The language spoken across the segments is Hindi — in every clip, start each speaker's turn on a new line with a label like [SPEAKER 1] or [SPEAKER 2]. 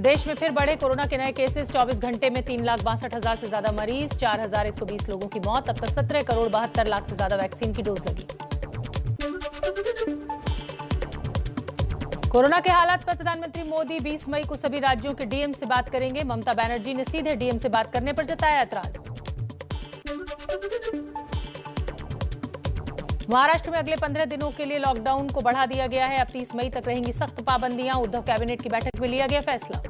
[SPEAKER 1] देश में फिर बढ़े कोरोना के नए केसेस। 24 घंटे में 3,62,000 से ज्यादा मरीज, 4,120 लोगों की मौत। अब तक 17 करोड़ 72 लाख से ज्यादा वैक्सीन की डोज लगी। कोरोना के हालात पर प्रधानमंत्री मोदी 20 मई को सभी राज्यों के डीएम से बात करेंगे। ममता बनर्जी ने सीधे डीएम से बात करने पर जताया ऐतराज। महाराष्ट्र में अगले 15 दिनों के लिए लॉकडाउन को बढ़ा दिया गया है। अब 30 मई तक रहेंगी सख्त पाबंदियां। उद्धव कैबिनेट की बैठक में लिया गया फैसला।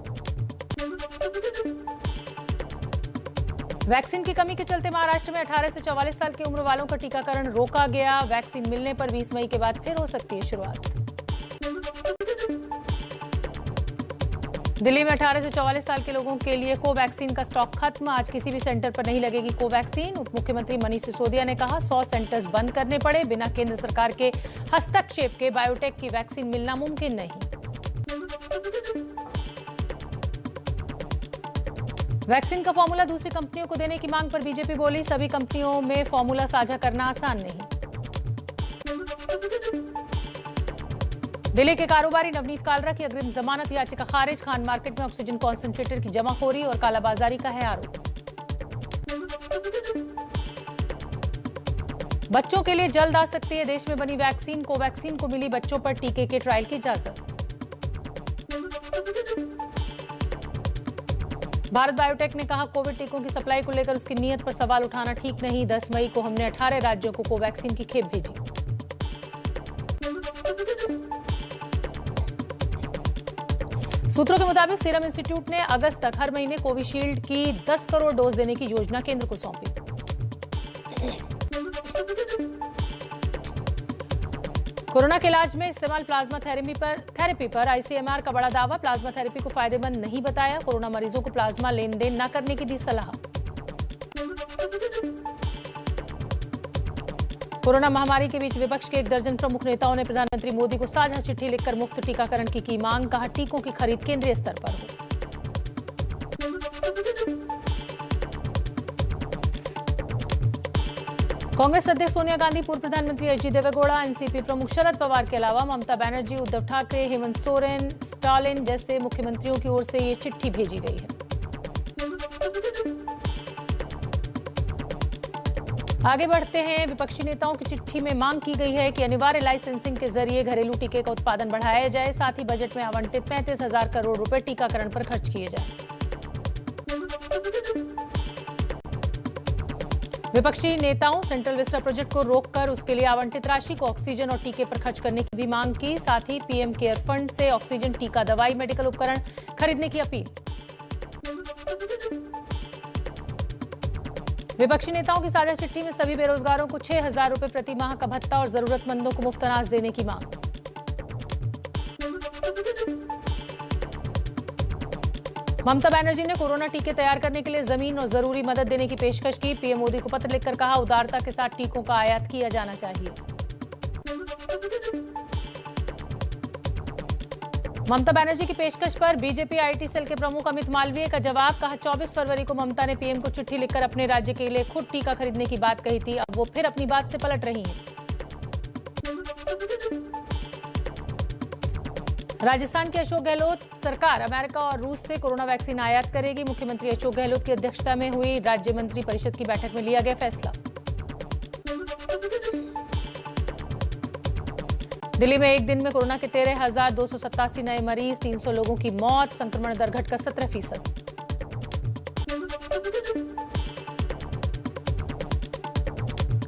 [SPEAKER 1] वैक्सीन की कमी के चलते महाराष्ट्र में 18 से 44 साल की उम्र वालों का टीकाकरण रोका गया। वैक्सीन मिलने पर 20 मई के बाद फिर हो सकती है शुरुआत। दिल्ली में 18 से 44 साल के लोगों के लिए कोवैक्सीन का स्टॉक खत्म। आज किसी भी सेंटर पर नहीं लगेगी कोवैक्सीन। उप मुख्यमंत्री मनीष सिसोदिया ने कहा 100 सेंटर्स बंद करने पड़े। बिना केंद्र सरकार के हस्तक्षेप के बायोटेक की वैक्सीन मिलना मुमकिन नहीं। वैक्सीन का फॉर्मूला दूसरी कंपनियों को देने की मांग पर बीजेपी बोली सभी कंपनियों में फॉर्मूला साझा करना आसान नहीं। दिल्ली के कारोबारी नवनीत कालरा की अग्रिम जमानत याचिका खारिज। खान मार्केट में ऑक्सीजन कॉन्सेंट्रेटर की जमाखोरी और कालाबाजारी का है आरोप। बच्चों के लिए जल्द आ सकती है देश में बनी वैक्सीन। कोवैक्सीन को मिली बच्चों पर टीके के ट्रायल की इजाजत। भारत बायोटेक ने कहा कोविड टीकों की सप्लाई को लेकर उसकी नीयत पर सवाल उठाना ठीक नहीं। 10 मई को हमने 18 राज्यों को कोवैक्सीन की खेप भेजी। सूत्रों के मुताबिक सीरम इंस्टीट्यूट ने अगस्त तक हर महीने कोविशील्ड की 10 करोड़ डोज देने की योजना केंद्र को सौंपी। कोरोना के इलाज में इस्तेमाल प्लाज्मा थेरेपी पर आईसीएमआर का बड़ा दावा। प्लाज्मा थेरेपी को फायदेमंद नहीं बताया। कोरोना मरीजों को प्लाज्मा लेन देन न करने की दी सलाह। कोरोना महामारी के बीच विपक्ष के 1 दर्जन प्रमुख नेताओं ने प्रधानमंत्री मोदी को साझा चिट्ठी लिखकर मुफ्त टीकाकरण की मांग। कहा टीकों की खरीद केंद्रीय स्तर पर हो। कांग्रेस अध्यक्ष सोनिया गांधी, पूर्व प्रधानमंत्री एचडी देवेगौड़ा, एनसीपी प्रमुख शरद पवार के अलावा ममता बनर्जी, उद्धव ठाकरे, हेमंत सोरेन, स्टालिन जैसे मुख्यमंत्रियों की ओर से ये चिट्ठी भेजी गई है। आगे बढ़ते हैं। विपक्षी नेताओं की चिट्ठी में मांग की गई है कि अनिवार्य लाइसेंसिंग के जरिए घरेलू टीके का उत्पादन बढ़ाया जाए। साथ ही बजट में आवंटित 35,000 करोड़ रुपए टीकाकरण पर खर्च किए जाए। विपक्षी नेताओं सेंट्रल विस्टा प्रोजेक्ट को रोककर उसके लिए आवंटित राशि को ऑक्सीजन और टीके पर खर्च करने की भी मांग की। साथ ही पीएम केयर फंड से ऑक्सीजन, टीका, दवाई, मेडिकल उपकरण खरीदने की अपील। विपक्षी नेताओं की साझा चिट्ठी में सभी बेरोजगारों को 6,000 रुपए प्रति माह का भत्ता और जरूरतमंदों को मुफ्त अनाज देने की मांग। ममता बनर्जी ने कोरोना टीके तैयार करने के लिए जमीन और जरूरी मदद देने की पेशकश की। पीएम मोदी को पत्र लिखकर कहा उदारता के साथ टीकों का आयात किया जाना चाहिए। ममता बनर्जी की पेशकश पर बीजेपी आईटी सेल के प्रमुख अमित मालवीय का जवाब। कहा 24 फरवरी को ममता ने पीएम को चिट्ठी लिखकर अपने राज्य के लिए खुद टीका खरीदने की बात कही थी। अब वो फिर अपनी बात से पलट रही हैं। राजस्थान के अशोक गहलोत सरकार अमेरिका और रूस से कोरोना वैक्सीन आयात करेगी। मुख्यमंत्री अशोक गहलोत की अध्यक्षता में हुई राज्य मंत्री परिषद की बैठक में लिया गया फैसला। दिल्ली में एक दिन में कोरोना के 13,287 नए मरीज, 300 लोगों की मौत। संक्रमण दर घटकर 17%।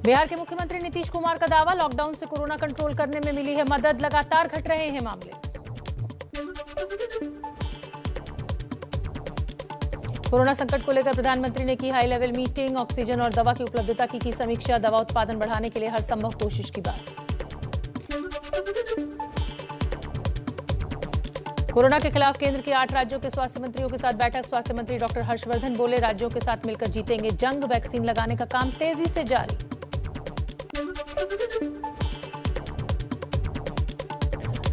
[SPEAKER 1] बिहार के मुख्यमंत्री नीतीश कुमार का दावा लॉकडाउन से कोरोना कंट्रोल करने में मिली है मदद। लगातार घट रहे हैं मामले। कोरोना संकट को लेकर प्रधानमंत्री ने की हाई लेवल मीटिंग। ऑक्सीजन और दवा की उपलब्धता की समीक्षा। दवा उत्पादन बढ़ाने के लिए हर संभव कोशिश की बात। कोरोना के खिलाफ केंद्र के 8 राज्यों के स्वास्थ्य मंत्रियों के साथ बैठक। स्वास्थ्य मंत्री डॉक्टर हर्षवर्धन बोले राज्यों के साथ मिलकर जीतेंगे जंग। वैक्सीन लगाने का काम तेजी से जारी।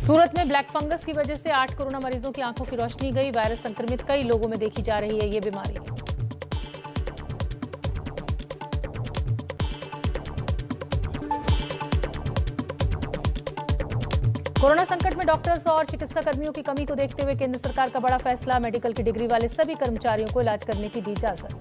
[SPEAKER 1] सूरत में ब्लैक फंगस की वजह से 8 कोरोना मरीजों की आंखों की रोशनी गई। वायरस संक्रमित कई लोगों में देखी जा रही है ये बीमारी। कोरोना संकट में डॉक्टर्स और चिकित्सा कर्मियों की कमी को देखते हुए केंद्र सरकार का बड़ा फैसला, मेडिकल की डिग्री वाले सभी कर्मचारियों को इलाज करने की दी इजाजत।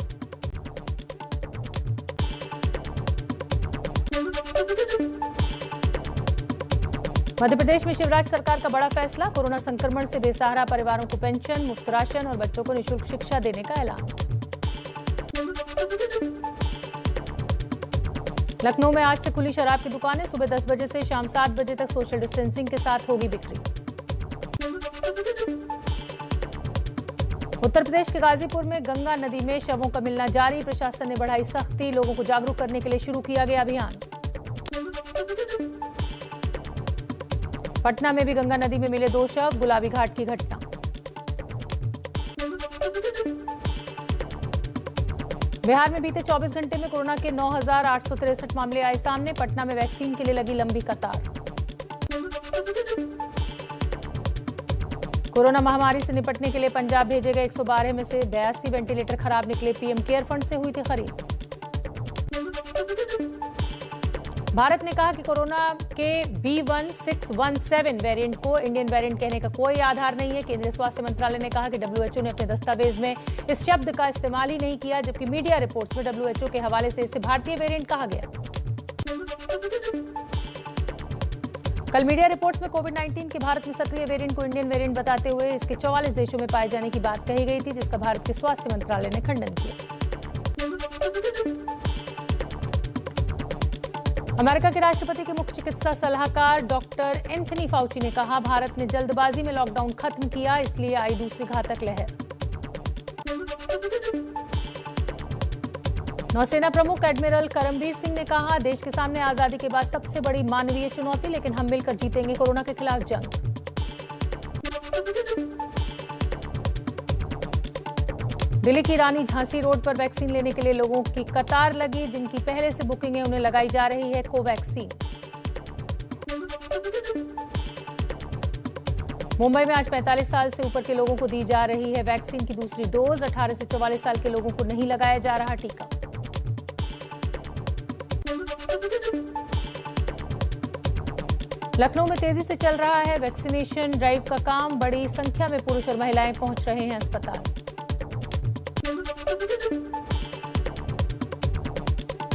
[SPEAKER 1] मध्य प्रदेश में शिवराज सरकार का बड़ा फैसला, कोरोना संक्रमण से बेसहारा परिवारों को पेंशन, मुफ्त राशन और बच्चों को निःशुल्क शिक्षा देने का ऐलान। लखनऊ में आज से खुली शराब की दुकानें, सुबह 10 बजे से शाम 7 बजे तक सोशल डिस्टेंसिंग के साथ होगी बिक्री। उत्तर प्रदेश के गाजीपुर में गंगा नदी में शवों का मिलना जारी, प्रशासन ने बढ़ाई सख्ती, लोगों को जागरूक करने के लिए शुरू किया गया अभियान। पटना में भी गंगा नदी में मिले 2 शव, गुलाबी घाट की घटना। बिहार में बीते 24 घंटे में कोरोना के 9,863 मामले आए सामने, पटना में वैक्सीन के लिए लगी लंबी कतार। कोरोना महामारी से निपटने के लिए पंजाब भेजे गए 112 में से 82 वेंटिलेटर खराब निकले, पीएम केयर फंड से हुई थी खरीद। भारत ने कहा कि कोरोना के B1617 वेरिएंट को इंडियन वेरिएंट कहने का कोई आधार नहीं है। केंद्रीय स्वास्थ्य मंत्रालय ने कहा कि WHO ने अपने दस्तावेज में इस शब्द का इस्तेमाल ही नहीं किया, जबकि मीडिया रिपोर्ट्स में WHO के हवाले से इसे भारतीय वेरिएंट कहा गया। कल मीडिया रिपोर्ट्स में कोविड-19 के भारत में सक्रिय वेरिएंट को इंडियन वेरिएंट बताते हुए इसके 44 देशों में पाए जाने की बात कही गई थी, जिसका भारत के स्वास्थ्य मंत्रालय ने खंडन किया। अमेरिका के राष्ट्रपति के मुख्य चिकित्सा सलाहकार डॉक्टर एंथनी फाउची ने कहा, भारत ने जल्दबाजी में लॉकडाउन खत्म किया, इसलिए आई दूसरी घातक लहर। नौसेना प्रमुख एडमिरल करमबीर सिंह ने कहा, देश के सामने आजादी के बाद सबसे बड़ी मानवीय चुनौती, लेकिन हम मिलकर जीतेंगे कोरोना के खिलाफ जंग। दिल्ली की रानी झांसी रोड पर वैक्सीन लेने के लिए लोगों की कतार लगी, जिनकी पहले से बुकिंग है उन्हें लगाई जा रही है कोवैक्सीन। मुंबई में आज 45 साल से ऊपर के लोगों को दी जा रही है वैक्सीन की दूसरी डोज, 18 से 44 साल के लोगों को नहीं लगाया जा रहा टीका। लखनऊ में तेजी से चल रहा है वैक्सीनेशन ड्राइव का काम, बड़ी संख्या में पुरुष और महिलाएं पहुंच रहे हैं अस्पताल।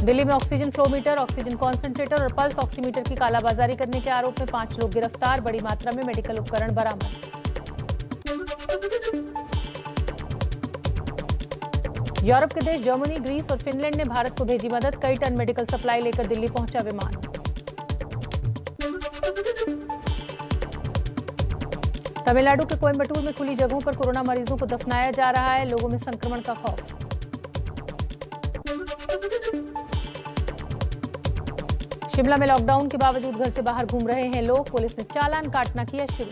[SPEAKER 1] दिल्ली में oxygen flow meter, oxygen concentrator और पल्स ऑक्सीमीटर की कालाबाजारी करने के आरोप में 5 लोग गिरफ्तार, बड़ी मात्रा में मेडिकल उपकरण बरामद। यूरोप के देश जर्मनी, ग्रीस और फिनलैंड ने भारत को भेजी मदद, कई टन मेडिकल सप्लाई लेकर दिल्ली पहुंचा विमान। तमिलनाडु के कोयम्बटूर में खुली जगहों पर कोरोना मरीजों को दफनाया जा रहा है, लोगों में संक्रमण का खौफ। शिमला में लॉकडाउन के बावजूद घर से बाहर घूम रहे हैं लोग, पुलिस ने चालान काटना किया शुरू।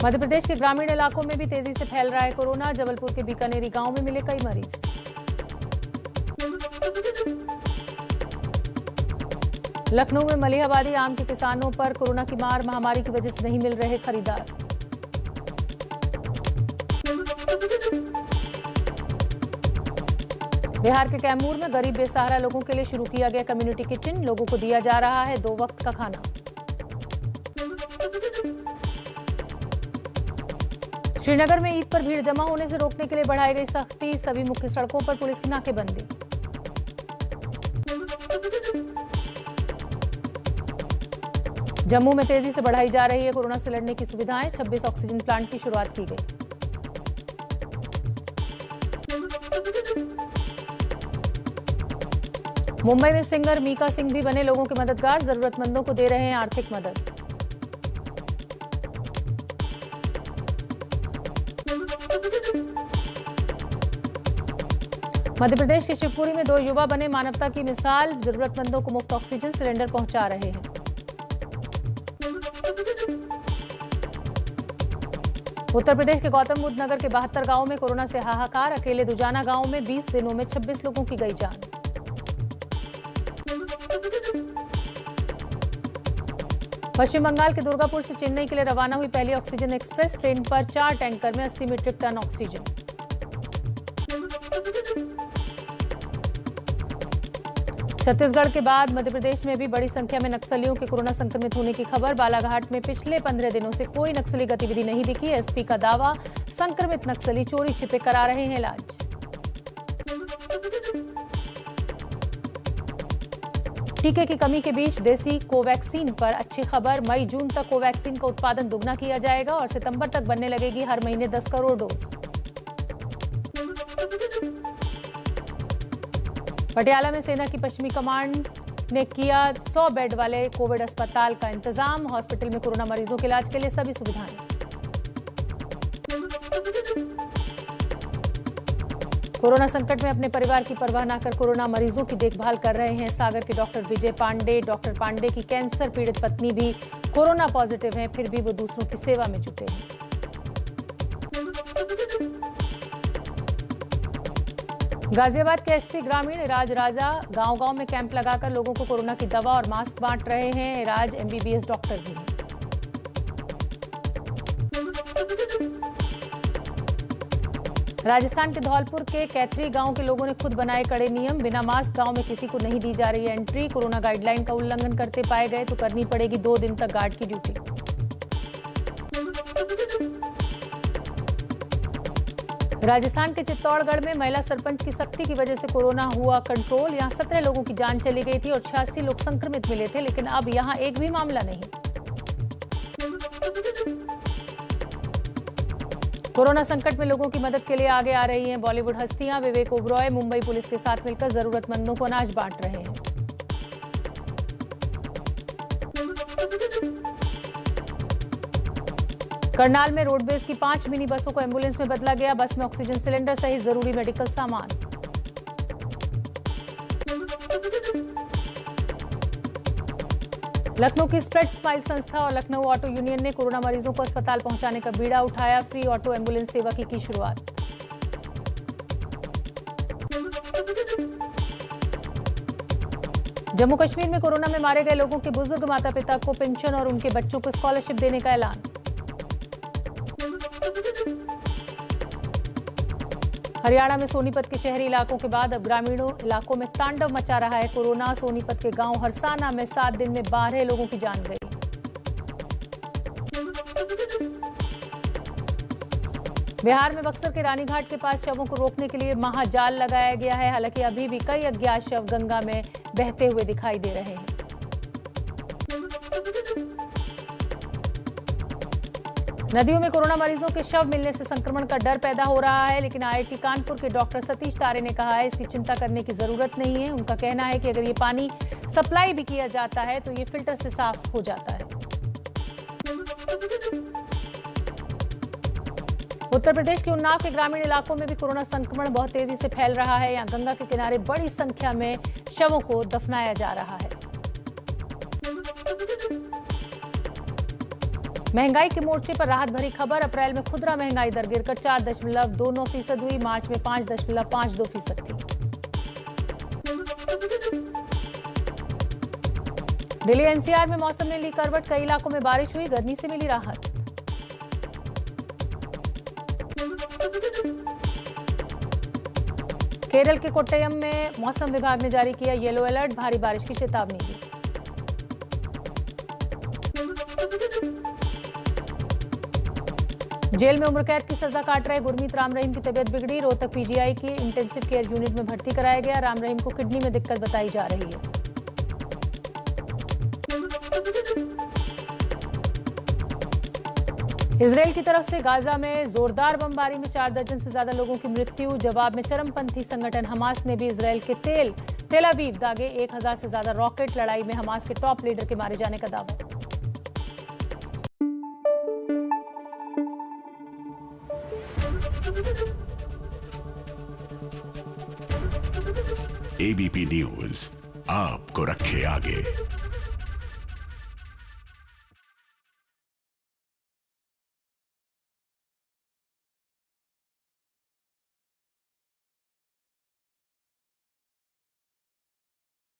[SPEAKER 1] मध्य प्रदेश के ग्रामीण इलाकों में भी तेजी से फैल रहा है कोरोना, जबलपुर के बीकानेरी गांव में मिले कई मरीज। लखनऊ में मलिहाबादी आम के किसानों पर कोरोना की मार, महामारी की वजह से नहीं मिल रहे खरीदार। बिहार के कैमूर में गरीब बेसहारा लोगों के लिए शुरू किया गया कम्युनिटी किचन, लोगों को दिया जा रहा है 2 वक्त का खाना। श्रीनगर में ईद पर भीड़ जमा होने से रोकने के लिए बढ़ाई गई सख्ती, सभी मुख्य सड़कों पर पुलिस की नाकेबंदी। जम्मू में तेजी से बढ़ाई जा रही है कोरोना से लड़ने की सुविधाएं, 26 ऑक्सीजन प्लांट की शुरुआत की गई। मुंबई में सिंगर मीका सिंह भी बने लोगों के मददगार, जरूरतमंदों को दे रहे हैं आर्थिक मदद। मध्य प्रदेश के शिवपुरी में 2 युवा बने मानवता की मिसाल, जरूरतमंदों को मुफ्त ऑक्सीजन सिलेंडर पहुंचा रहे हैं। उत्तर प्रदेश के गौतम बुद्ध नगर के 72 गांवों में कोरोना से हाहाकार, अकेले दुजाना गांव में 20 दिनों में 26 लोगों की गई जान। पश्चिम बंगाल के दुर्गापुर से चेन्नई के लिए रवाना हुई पहली ऑक्सीजन एक्सप्रेस ट्रेन पर 4 टैंकर में 80 मीट्रिक टन ऑक्सीजन। छत्तीसगढ़ के बाद मध्य प्रदेश में भी बड़ी संख्या में नक्सलियों के कोरोना संक्रमित होने की खबर। बालाघाट में पिछले 15 दिनों से कोई नक्सली गतिविधि नहीं दिखी। एसपी का दावा, संक्रमित नक्सली चोरी छिपे करा रहे हैं इलाज। टीके की कमी के बीच देसी कोवैक्सीन पर अच्छी खबर। मई जून तक कोवैक्सीन का उत्पादन दुगना किया जाएगा और सितंबर तक बनने लगेगी हर महीने 10 करोड़ डोज। पटियाला में सेना की पश्चिमी कमांड ने किया 100 बेड वाले कोविड अस्पताल का इंतजाम। हॉस्पिटल में कोरोना मरीजों के इलाज के लिए सभी सुविधाएं। कोरोना संकट में अपने परिवार की परवाह न कर कोरोना मरीजों की देखभाल कर रहे हैं सागर के डॉक्टर विजय पांडे। डॉक्टर पांडे की कैंसर पीड़ित पत्नी भी कोरोना पॉजिटिव है, फिर भी वो दूसरों की सेवा में जुटे हैं। गाजियाबाद के एसपी ग्रामीण इराज राजा गांव-गांव में कैंप लगाकर लोगों को कोरोना की दवा और मास्क बांट रहे हैं। इराज एमबीबीएस डॉक्टर भी हैं। राजस्थान के धौलपुर के कैथरी गांव के लोगों ने खुद बनाए कड़े नियम। बिना मास्क गांव में किसी को नहीं दी जा रही है एंट्री। कोरोना गाइडलाइन का उल्लंघन करते पाए गए तो करनी पड़ेगी 2 दिन तक गार्ड की ड्यूटी। राजस्थान के चित्तौड़गढ़ में महिला सरपंच की सख्ती की वजह से कोरोना हुआ कंट्रोल। यहां 17 लोगों की जान चली गई थी और 86 लोग संक्रमित मिले थे, लेकिन अब यहां एक भी मामला नहीं। कोरोना संकट में लोगों की मदद के लिए आगे आ रही हैं बॉलीवुड हस्तियां। विवेक ओबरॉय मुंबई पुलिस के साथ मिलकर जरूरतमंदों को अनाज बांट रहे हैं। करनाल में रोडवेज की 5 मिनी बसों को एम्बुलेंस में बदला गया। बस में ऑक्सीजन सिलेंडर सहित जरूरी मेडिकल सामान। लखनऊ की स्प्रेड स्माइल संस्था और लखनऊ ऑटो यूनियन ने कोरोना मरीजों को अस्पताल पहुंचाने का बीड़ा उठाया। फ्री ऑटो एम्बुलेंस सेवा की शुरुआत। जम्मू कश्मीर में कोरोना में मारे गए लोगों के बुजुर्ग माता पिता को पेंशन और उनके बच्चों को स्कॉलरशिप देने का ऐलान। हरियाणा में सोनीपत के शहरी इलाकों के बाद अब ग्रामीणों इलाकों में तांडव मचा रहा है कोरोना। सोनीपत के गांव हरसाना में 7 दिन में 12 लोगों की जान गई। बिहार में बक्सर के रानीघाट के पास शवों को रोकने के लिए महाजाल लगाया गया है। हालांकि अभी भी कई अज्ञात शव गंगा में बहते हुए दिखाई दे रहे हैं। नदियों में कोरोना मरीजों के शव मिलने से संक्रमण का डर पैदा हो रहा है, लेकिन आईआईटी कानपुर के डॉक्टर सतीश तारे ने कहा है इसकी चिंता करने की जरूरत नहीं है। उनका कहना है कि अगर ये पानी सप्लाई भी किया जाता है तो ये फिल्टर से साफ हो जाता है। उत्तर प्रदेश के उन्नाव के ग्रामीण इलाकों में भी कोरोना संक्रमण बहुत तेजी से फैल रहा है। यहाँ गंगा के किनारे बड़ी संख्या में शवों को दफनाया जा रहा है। महंगाई के मोर्चे पर राहत भरी खबर। अप्रैल में खुदरा महंगाई दर गिरकर 4.29% हुई। मार्च में 5.52% थी। दिल्ली एनसीआर में मौसम ने ली करवट। कई इलाकों में बारिश हुई, गर्मी से मिली राहत। केरल के कोट्टयम में मौसम विभाग ने जारी किया येलो अलर्ट। भारी बारिश की चेतावनी दी। जेल में उम्र कैद की सजा काट रहे गुरमीत राम रहीम की तबीयत बिगड़ी। रोहतक पीजीआई की इंटेंसिव केयर यूनिट में भर्ती कराया गया। राम रहीम को किडनी में दिक्कत बताई जा रही है। इजरायल की तरफ से गाजा में जोरदार बमबारी में 4 दर्जन से ज्यादा लोगों की मृत्यु। जवाब में चरमपंथी संगठन हमास ने भी इजरायल के तेल अवीव दागे 1000 से ज्यादा रॉकेट। लड़ाई में हमास के टॉप लीडर के मारे जाने का दावा।
[SPEAKER 2] एबीपी न्यूज आपको रखे आगे।